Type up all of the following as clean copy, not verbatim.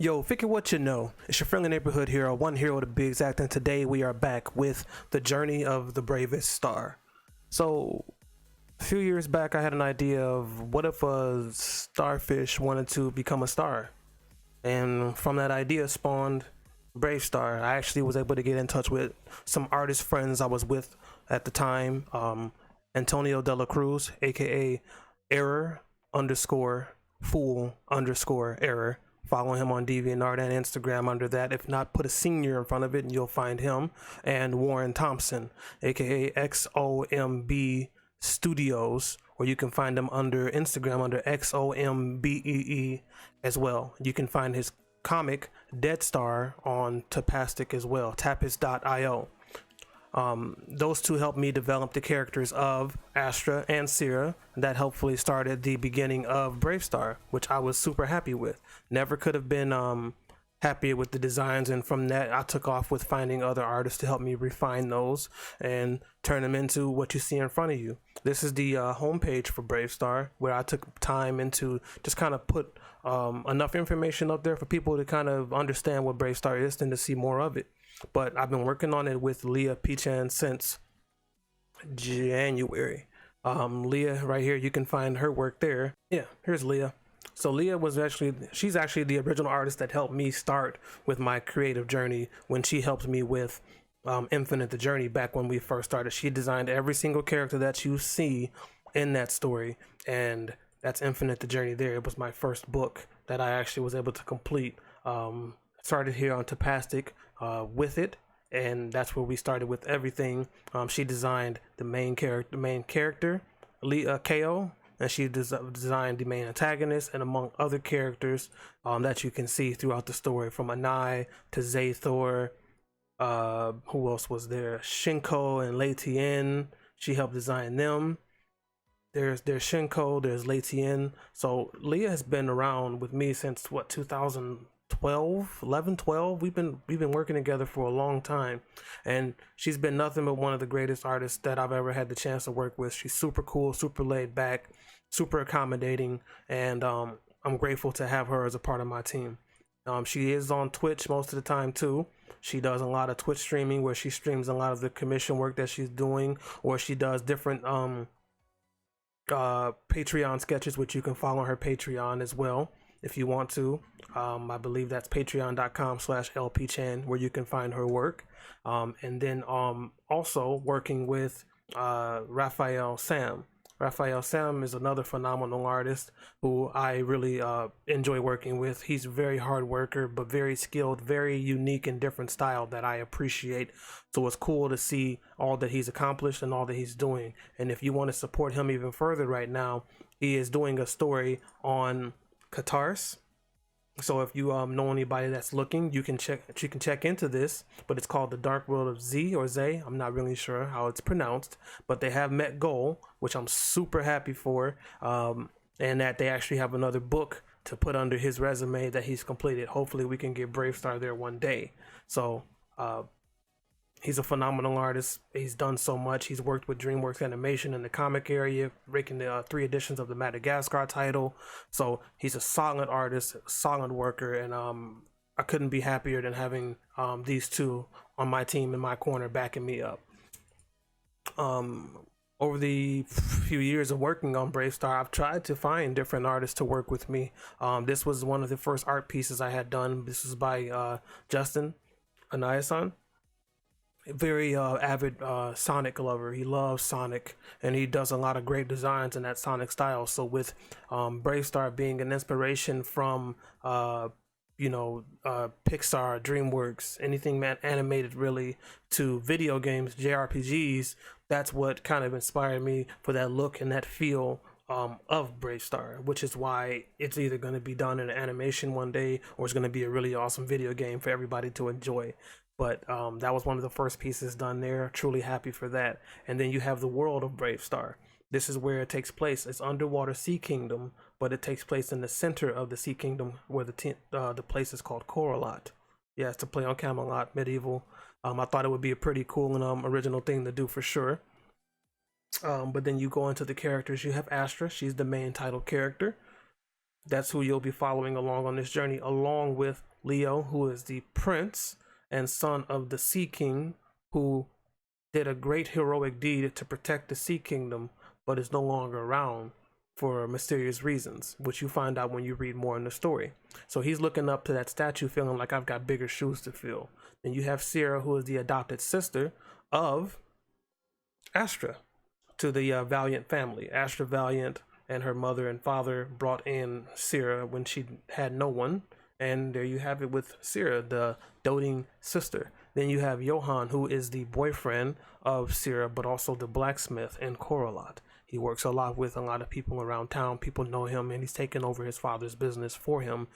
Yo, figure what you know. It's your friendly neighborhood hero, one hero to be exact, and today we are back with the journey of the bravest star. So, a few years back, I had an idea of what if a starfish wanted to become a star, and from that idea spawned Brave Star. I actually was able to get in touch with some artist friends I was with at the time, Antonio de la Cruz, aka Error underscore Fool underscore Error. Follow him on DeviantArt and Instagram under that. If not, put a senior in front of it and you'll find him. And Warren Thompson, aka XOMB Studios, or you can find him under Instagram under XOMBEE as well. You can find his comic Dead Star on Tapastic as well, tapis.io. Those two helped me develop the characters of Astra and Sierra. That hopefully started the beginning of Brave Star, which I was super happy with. Never could have been happier with the designs, and from that I took off with finding other artists to help me refine those and turn them into what you see in front of you. This is the homepage for Brave Star, where I took time into just kind of put enough information up there for people to kind of understand what Brave Star is and to see more of it. But I've been working on it with Leah Pichan since January. Leah right here, you can find her work there. Yeah, here's Leah. So Leah she's actually the original artist that helped me start with my creative journey when she helped me with Infinite the Journey back when we first started. She designed every single character that you see in that story, and that's Infinite the Journey there. It was my first book that I actually was able to complete. Started here on Tapastic with it, and that's where we started with everything. She designed the main character, KO, and she designed the main antagonist, and among other characters that you can see throughout the story, from Anai to Zathor. Who else was there? Shinko and Leitien. She helped design them. There's Shinko, there's Leitien. So Leah has been around with me since what, 2012. We've been working together for a long time, and she's been nothing but one of the greatest artists that I've ever had the chance to work with. She's super cool, super laid back, super accommodating, and I'm grateful to have her as a part of my team. She is on Twitch most of the time too. She does a lot of Twitch streaming where she streams a lot of the commission work that she's doing, or she does different Patreon sketches, which you can follow her Patreon as well if you want to. I believe that's patreon.com/lpchan, where you can find her work. And then also working with Raphael Sam. Raphael Sam is another phenomenal artist who I really enjoy working with. He's a very hard worker, but very skilled, very unique and different style that I appreciate. So it's cool to see all that he's accomplished and all that he's doing. And if you want to support him even further right now, he is doing a story on Katars. So if you know anybody that's looking, you can check into this, but it's called The Dark World of Z or Zay. I'm not really sure how it's pronounced, but they have met goal, which I'm super happy for, and that they actually have another book to put under his resume that he's completed. Hopefully we can get Brave Star there one day. So he's a phenomenal artist. He's done so much. He's worked with DreamWorks Animation in the comic area, making the 3 editions of the Madagascar title. So he's a solid artist, solid worker, and I couldn't be happier than having these two on my team in my corner backing me up. Over the few years of working on Brave Star, I've tried to find different artists to work with me. This was one of the first art pieces I had done. This was by Justin Anayasan. Very avid Sonic lover. He loves Sonic, and he does a lot of great designs in that Sonic style. So with Brave Star being an inspiration from Pixar, DreamWorks, anything animated really, to video games, JRPGs, that's what kind of inspired me for that look and that feel of Brave Star, which is why it's either going to be done in an animation one day, or it's going to be a really awesome video game for everybody to enjoy. But that was one of the first pieces done there. Truly happy for that. And then you have the world of Brave Star. This is where it takes place. It's underwater sea kingdom, but it takes place in the center of the sea kingdom, where the place is called Coralot. Yeah, it's a play on Camelot, medieval. I thought it would be a pretty cool and original thing to do for sure. But then you go into the characters. You have Astra. She's the main title character. That's who you'll be following along on this journey, along with Leo, who is the prince and son of the Sea King, who did a great heroic deed to protect the Sea Kingdom, but is no longer around for mysterious reasons, which you find out when you read more in the story. So he's looking up to that statue, feeling like I've got bigger shoes to fill. Then you have Sierra, who is the adopted sister of Astra to the Valiant family. Astra Valiant and her mother and father brought in Sierra when she had no one. And there you have it with Sierra, the doting sister. Then you have Johan, who is the boyfriend of Sierra, but also the blacksmith in Coralot. He works a lot with a lot of people around town. People know him, and he's taken over his father's business for him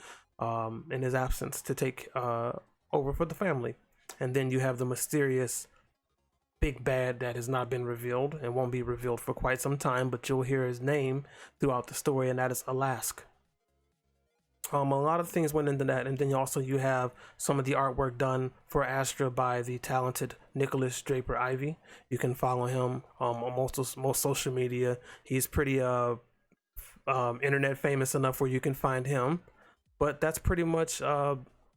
in his absence to take over for the family. And then you have the mysterious big bad that has not been revealed and won't be revealed for quite some time, but you'll hear his name throughout the story, and that is Alaska. A lot of things went into that, and then also you have some of the artwork done for Astra by the talented Nicholas Draper Ivy. You can follow him on most social media. He's pretty internet famous enough where you can find him. But that's pretty much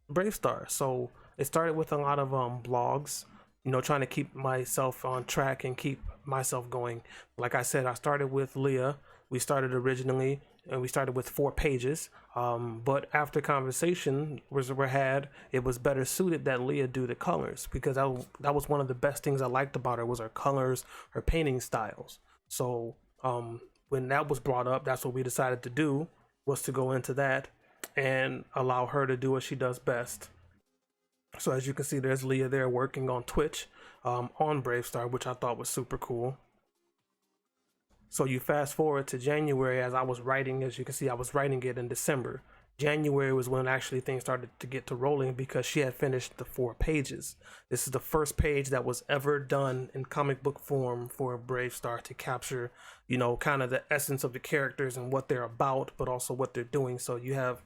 Bravestar. So it started with a lot of blogs, you know, trying to keep myself on track and keep myself going. Like I said, I started with Leah. We started originally, and we started with 4 pages. But after conversation were had, it was better suited that Leah do the colors, because that was one of the best things I liked about her, was her colors, her painting styles. So when that was brought up, that's what we decided to do, was to go into that and allow her to do what she does best. So as you can see, there's Leah there working on Twitch on Bravestar, which I thought was super cool. So you fast forward to January, as I was writing, as you can see, I was writing it in December. January was when actually things started to get to rolling, because she had finished the 4 pages. This is the first page that was ever done in comic book form for Bravestar to capture, you know, kind of the essence of the characters and what they're about, but also what they're doing. So you have...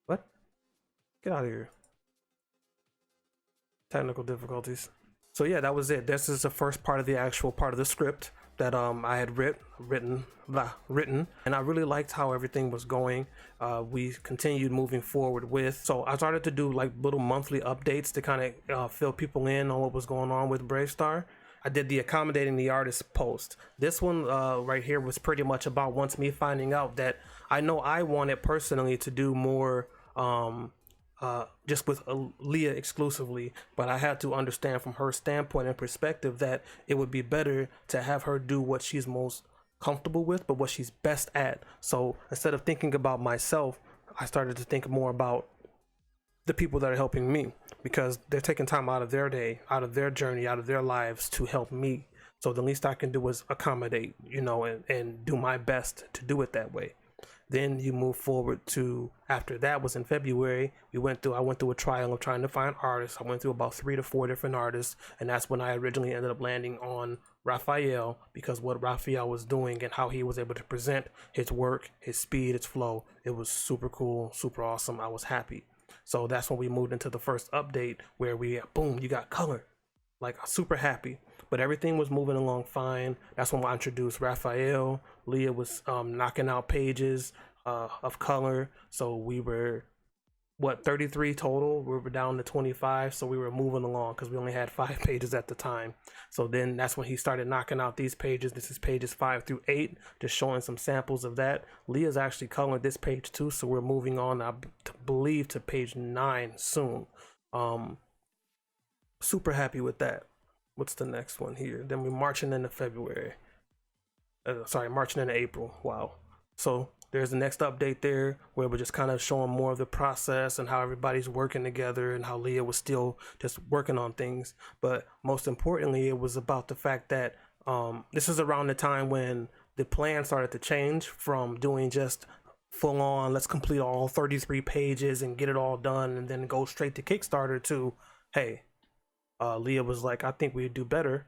What? Get out of here. Technical difficulties. So yeah, that was it. This is the first part of the actual part of the script that I had written, and I really liked how everything was going. We continued moving forward with, so I started to do like little monthly updates to kind of fill people in on what was going on with Bravestar. I did the accommodating the artist post. This one right here was pretty much about once me finding out that I know I wanted personally to do more just with Leah exclusively, but I had to understand from her standpoint and perspective that it would be better to have her do what she's most comfortable with, but what she's best at. So instead of thinking about myself, I started to think more about the people that are helping me, because they're taking time out of their day, out of their journey, out of their lives to help me. So the least I can do is accommodate, you know, and do my best to do it that way. Then you move forward to, after that was in February, I went through a trial of trying to find artists. I went through about 3 to 4 different artists, and that's when I originally ended up landing on Raphael, because what Raphael was doing and how he was able to present his work, his speed, its flow, it was super cool, super awesome. I was happy. So that's when we moved into the first update, where we, boom, you got color. Like, super happy. But everything was moving along fine. That's when I introduced Raphael. Leah was knocking out pages of color. So we were, 33 total? We were down to 25. So we were moving along, because we only had 5 pages at the time. So then that's when he started knocking out these pages. This is pages 5 through 8, just showing some samples of that. Leah's actually coloring this page too. So we're moving on, I believe, to page 9 soon. Super happy with that. What's the next one here? Then we're marching into February. Marching into April. Wow. So there's the next update there, where we're just kind of showing more of the process and how everybody's working together, and how Leah was still just working on things. But most importantly, it was about the fact that this is around the time when the plan started to change from doing just full on, let's complete all 33 pages and get it all done and then go straight to Kickstarter, to, hey, Leah was like, I think we'd do better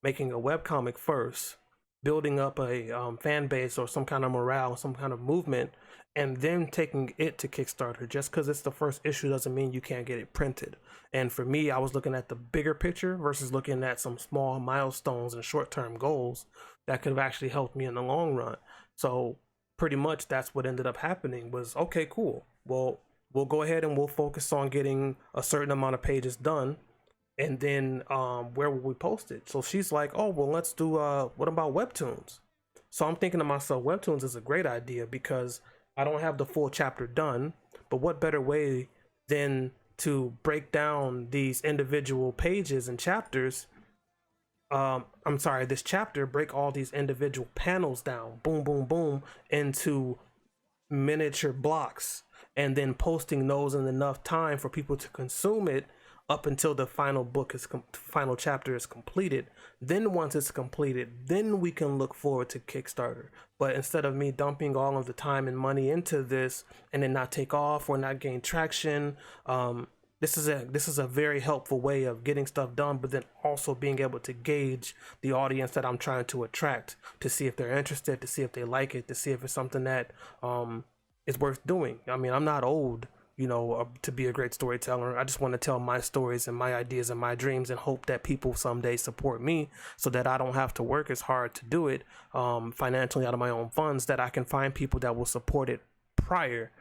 making a webcomic first, building up a fan base or some kind of morale, some kind of movement, and then taking it to Kickstarter. Just because it's the first issue doesn't mean you can't get it printed. And for me, I was looking at the bigger picture versus looking at some small milestones and short-term goals that could have actually helped me in the long run. So pretty much that's what ended up happening. Was okay, cool, well, we'll go ahead and we'll focus on getting a certain amount of pages done, and then where will we post it? So she's like, oh well, let's do what about webtoons? So I'm thinking to myself, webtoons is a great idea because I don't have the full chapter done, but what better way than to break down these individual pages and chapters, I'm sorry, this chapter, break all these individual panels down, boom, boom, boom, into miniature blocks, and then posting those in enough time for people to consume it up until the final book is final chapter is completed. Then once it's completed, then we can look forward to Kickstarter. But instead of me dumping all of the time and money into this and then not take off or not gain traction, this is a very helpful way of getting stuff done, but then also being able to gauge the audience that I'm trying to attract, to see if they're interested, to see if they like it, to see if it's something that is worth doing. I mean, I'm not old, to be a great storyteller. I just want to tell my stories and my ideas and my dreams and hope that people someday support me so that I don't have to work as hard to do it financially out of my own funds, that I can find people that will support it prior.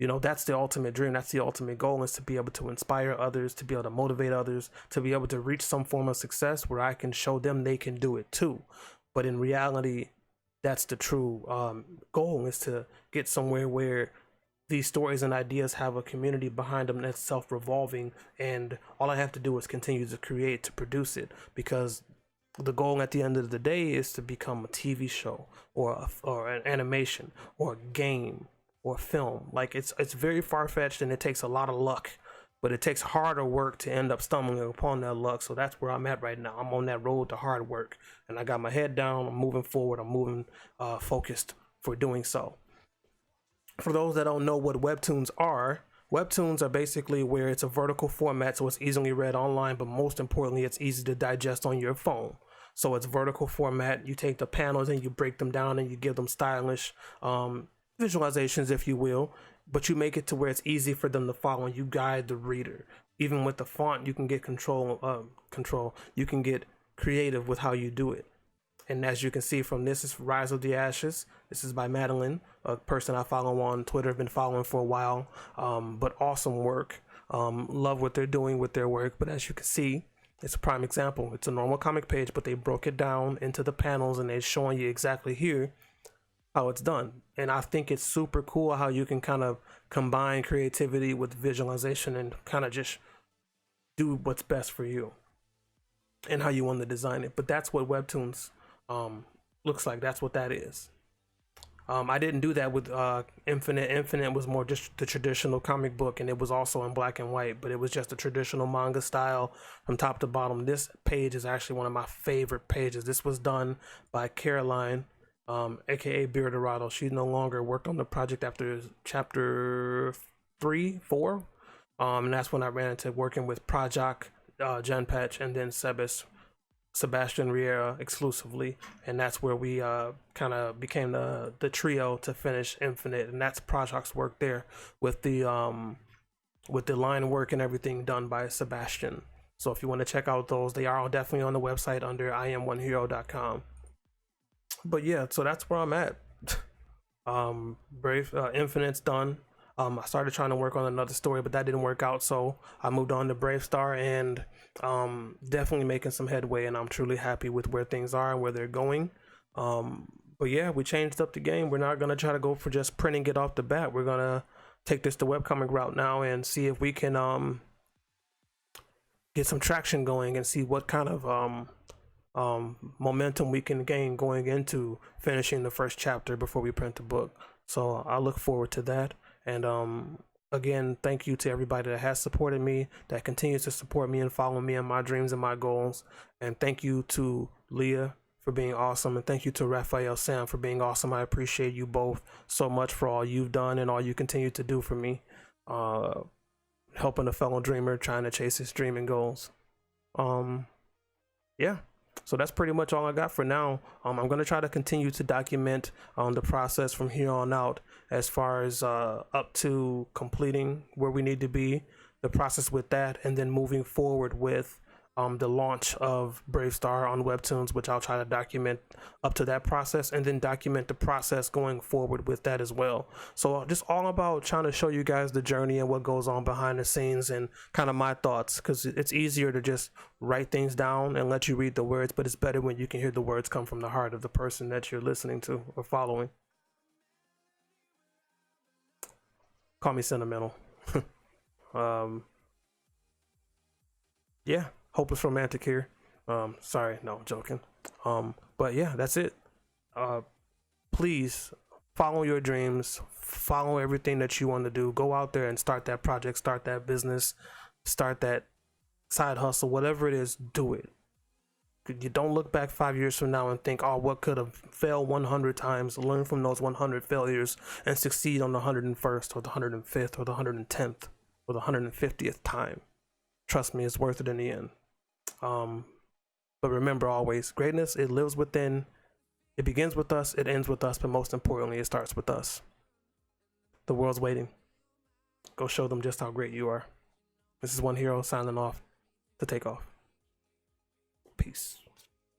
That's the ultimate dream. That's the ultimate goal, is to be able to inspire others, to be able to motivate others, to be able to reach some form of success where I can show them they can do it too. But in reality, that's the true goal, is to get somewhere where these stories and ideas have a community behind them that's self-revolving, and all I have to do is continue to create, to produce it, because the goal at the end of the day is to become a TV show or an animation or a game or film. Like it's very far-fetched, and it takes a lot of luck, but it takes harder work to end up stumbling upon that luck. So that's where I'm at right now. I'm on that road to hard work, and I got my head down. I'm moving forward. I'm moving focused for doing so. For those that don't know what webtoons are basically where it's a vertical format, so it's easily read online, but most importantly, it's easy to digest on your phone. So it's vertical format. You take the panels and you break them down and you give them stylish visualizations, if you will, but you make it to where it's easy for them to follow, and you guide the reader. Even with the font, you can get control. You can get creative with how you do it. And as you can see from this, is Rise of the Ashes. This is by Madeline, a person I follow on Twitter, have been following for a while, but awesome work. Love what they're doing with their work. But as you can see, it's a prime example. It's a normal comic page, but they broke it down into the panels, and they're showing you exactly here how it's done. And I think it's super cool how you can kind of combine creativity with visualization and kind of just do what's best for you and how you want to design it. But that's what webtoons looks like. That's what that is. I didn't do that with Infinite. Infinite was more just the traditional comic book, and it was also in black and white, but it was just a traditional manga style from top to bottom. This page is actually one of my favorite pages. This was done by Caroline, aka Beer Dorado. She no longer worked on the project after chapter 3-4, and that's when I ran into working with Project Genpatch, and then Sebastian Riera exclusively, and that's where we kind of became the trio to finish Infinite, and that's Project's work there with the line work and everything done by Sebastian. So if you want to check out those, they are definitely on the website under IamOneHero.com. But yeah, so that's where I'm at. Infinite's done. I started trying to work on another story, but that didn't work out, so I moved on to Bravest, and definitely making some headway, and I'm truly happy with where things are and where they're going. But yeah, we changed up the game. We're not gonna try to go for just printing it off the bat. We're gonna take this the webcomic route now and see if we can get some traction going and see what kind of momentum we can gain going into finishing the first chapter before we print the book. So I look forward to that. And again, thank you to everybody that has supported me, that continues to support me and follow me in my dreams and my goals. And thank you to Leah for being awesome, and thank you to Raphael Sam for being awesome. I appreciate you both so much for all you've done and all you continue to do for me, helping a fellow dreamer trying to chase his dream and goals. Yeah, so that's pretty much all I got for now. I'm going to try to continue to document the process from here on out, as far as up to completing where we need to be, the process with that, and then moving forward with the launch of Brave Star on Webtoons, which I'll try to document up to that process, and then document the process going forward with that as well. So just all about trying to show you guys the journey and what goes on behind the scenes and kind of my thoughts, because it's easier to just write things down and let you read the words, but it's better when you can hear the words come from the heart of the person that you're listening to or following. Call me sentimental. um yeah, hopeless romantic here. Sorry, no, joking. But yeah, that's it. Please follow your dreams, follow everything that you want to do. Go out there and start that project, start that business, start that side hustle, whatever it is, do it. You don't look back 5 years from now and think, oh, what could have failed 100 times? Learn from those 100 failures and succeed on the 101st or the 105th or the 110th or the 150th time. Trust me, it's worth it in the end. But remember always, greatness, it lives within, it begins with us, it ends with us, but most importantly, it starts with us. The world's waiting. Go show them just how great you are. This is One Hero signing off to take off. Peace.